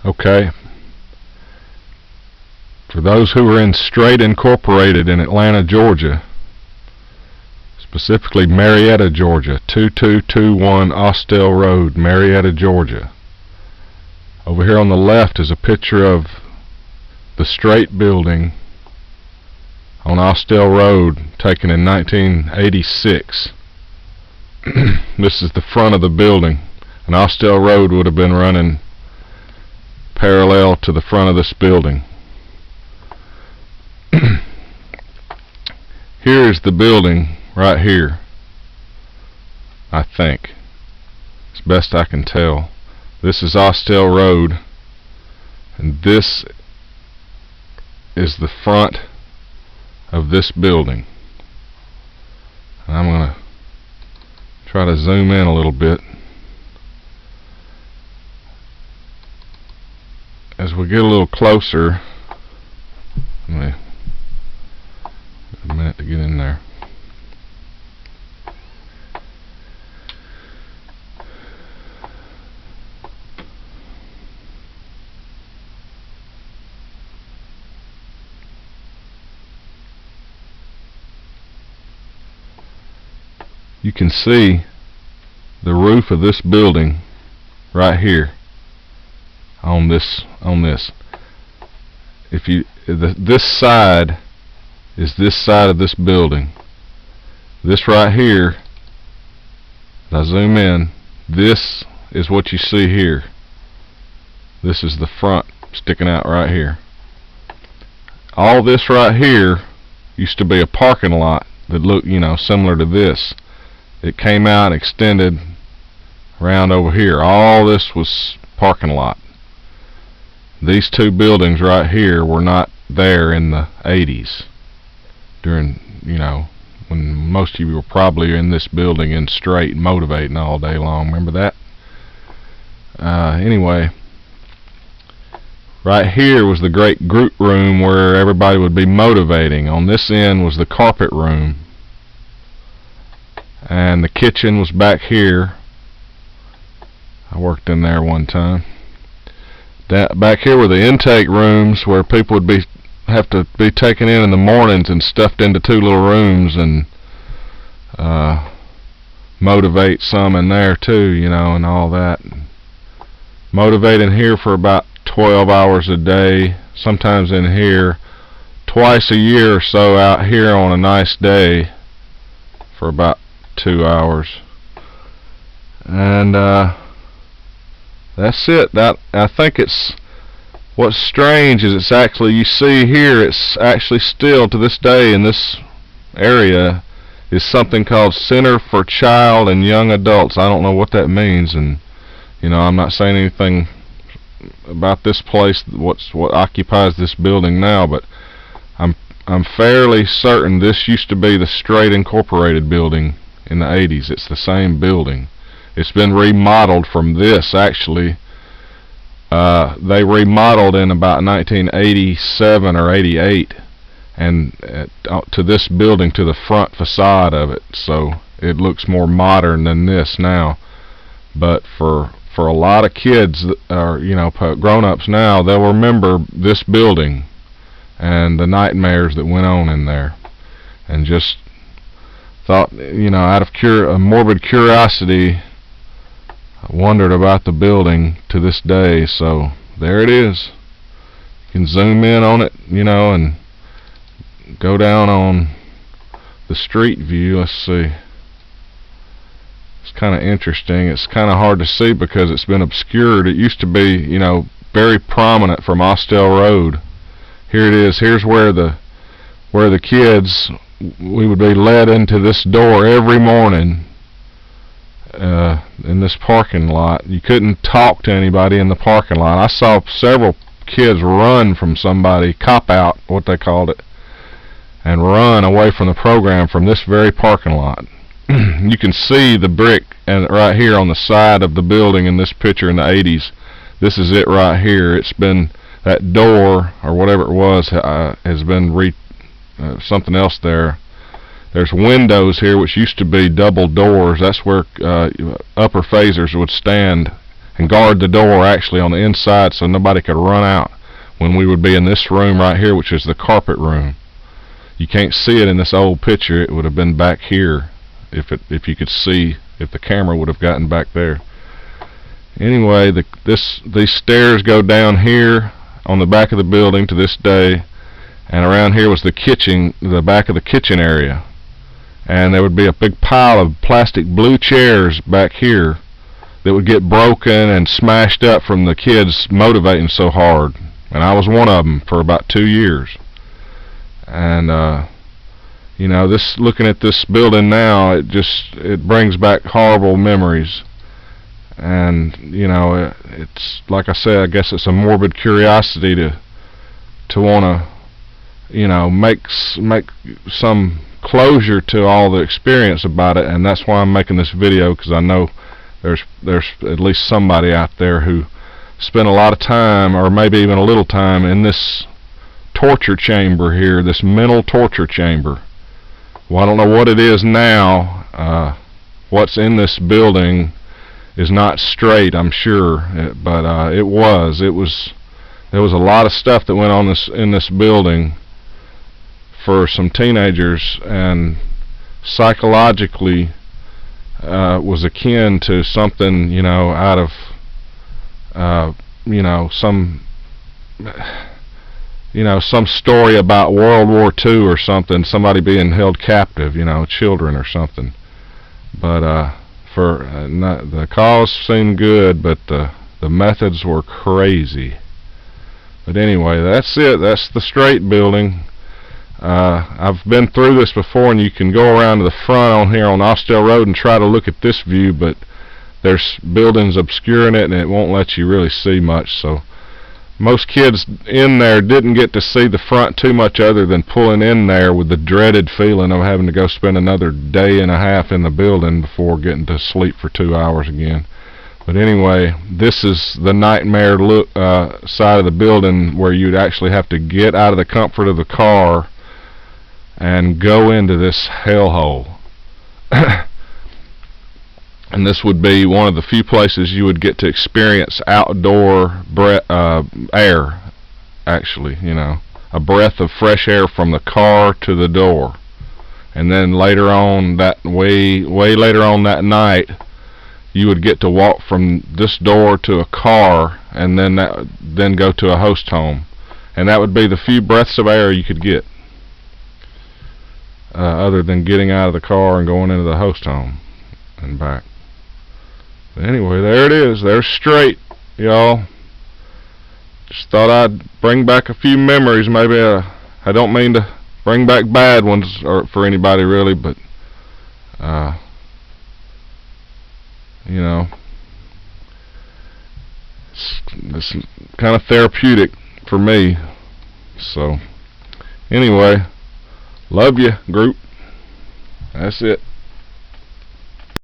Okay. For those who are in Strait Incorporated in Atlanta, Georgia, specifically Marietta, Georgia, 2221 Austell Road, Marietta, Georgia. Over here on the left is a picture of the Strait building on Austell Road, taken in 1986. This is the front of the building, and Austell Road would have been running parallel to the front of this building. Here is the building right here, I think, as best I can tell. This is Austell Road, and this is the front of this building. And I'm going to try to zoom in a little bit. As we get a little closer, let me a minute to get in there. You can see the roof of this building right here on this. If you this side is this side of this building. This right here, as I zoom in, this is what you see here. This is the front sticking out right here. All this right here used to be a parking lot that looked, similar to this. It came out and extended around over here. All this was parking lot. These two buildings right here were not there in the 80s. During, when most of you were probably in this building in Strait motivating all day long. Remember that? Anyway, right here was the great group room where everybody would be motivating. On this end was the carpet room, and the kitchen was back here. I worked in there one time. Back here were the intake rooms where people would have to be taken in the mornings and stuffed into two little rooms and motivate some in there too, and all that. Motivating here for about 12 hours a day, sometimes in here twice a year or so out here on a nice day for about 2 hours. And that's it. I think it's what's strange is it's actually, you see here, it's actually still to this day in this area is something called Center for Child and Young Adults. I don't know what that means, and I'm not saying anything about this place, what occupies this building now, but I'm fairly certain this used to be the Strait Incorporated building in the 80s. It's the same building. It's been remodeled from this, actually. They remodeled in about 1987 or 88 and to this building, to the front facade of it, so it looks more modern than this now. But for a lot of kids or grown-ups now, they'll remember this building and the nightmares that went on in there, and just thought, out of a morbid curiosity, I wondered about the building to this day. So there it is. You can zoom in on it, and go down on the street view. Let's see. It's kind of interesting. It's kind of hard to see because it's been obscured. It used to be, very prominent from Austell Road. Here it is. Here's where the kids, we would be led into this door every morning. In this parking lot. You couldn't talk to anybody in the parking lot. I saw several kids run from somebody, cop out, what they called it, and run away from the program from this very parking lot. You can see the brick and right here on the side of the building in this picture in the 80s. This is it right here. It's been, that door or whatever it was has been something else there. There's windows here which used to be double doors. That's where upper phasers would stand and guard the door actually on the inside so nobody could run out when we would be in this room right here, which is the carpet room. You can't see it in this old picture. It would have been back here if you could see, if the camera would have gotten back there. Anyway, these stairs go down here on the back of the building to this day, and around here was the kitchen, the back of the kitchen area, and there would be a big pile of plastic blue chairs back here that would get broken and smashed up from the kids motivating so hard, and I was one of them for about 2 years. And you know, this, looking at this building now, it brings back horrible memories. And you know, it's like I said, I guess it's a morbid curiosity to want to, you know, make some closure to all the experience about it. And that's why I'm making this video, because I know there's at least somebody out there who spent a lot of time, or maybe even a little time, in this torture chamber here, this mental torture chamber. Well, I don't know what it is now. What's in this building is not straight, I'm sure, but there was a lot of stuff that went on in this building for some teenagers, and psychologically was akin to something, you know, out of you know, some story about World War II or something, somebody being held captive, you know, children or something. But the cause seemed good, but the methods were crazy. But anyway, that's it. That's the straight building. I've been through this before, and you can go around to the front on here on Austell Road and try to look at this view, but there's buildings obscuring it, and it won't let you really see much. So most kids in there didn't get to see the front too much, other than pulling in there with the dreaded feeling of having to go spend another day and a half in the building before getting to sleep for 2 hours again. But anyway, this is the nightmare side of the building, where you'd actually have to get out of the comfort of the car and go into this hellhole. And this would be one of the few places you would get to experience outdoor air, actually, you know, a breath of fresh air from the car to the door. And then later on, way later on that night, you would get to walk from this door to a car, and then go to a host home. And that would be the few breaths of air you could get, other than getting out of the car and going into the host home and back. But anyway, there it is. There's straight, y'all. Just thought I'd bring back a few memories. Maybe I don't mean to bring back bad ones for anybody really, but you know, it's kind of therapeutic for me. So anyway, love you, group. That's it.